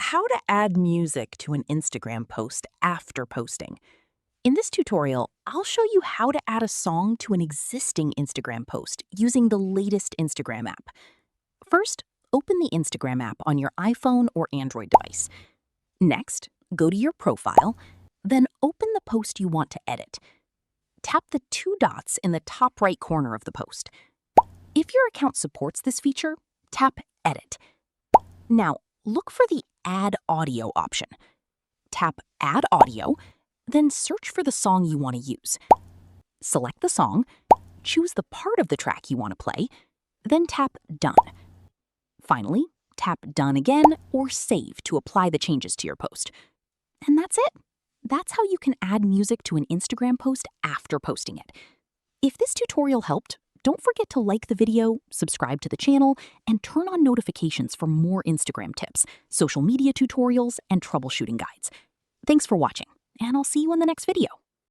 how to add music to an Instagram post after posting. In this tutorial, I'll show you how to add a song to an existing Instagram post using the latest Instagram app. First, open the Instagram app on your iPhone or Android device. Next, go to your profile, then open the post you want to edit. Tap the two dots in the top right corner of the post. If your account supports this feature, tap Edit. Now, look for the Add Audio option. Tap Add Audio, then search for the song you want to use. Select the song, choose the part of the track you want to play, then tap Done. Finally, tap Done again or Save to apply the changes to your post. And that's it. That's how you can add music to an Instagram post after posting it. If this tutorial helped, don't forget to like the video, subscribe to the channel, and turn on notifications for more Instagram tips, social media tutorials, and troubleshooting guides. Thanks for watching, and I'll see you in the next video.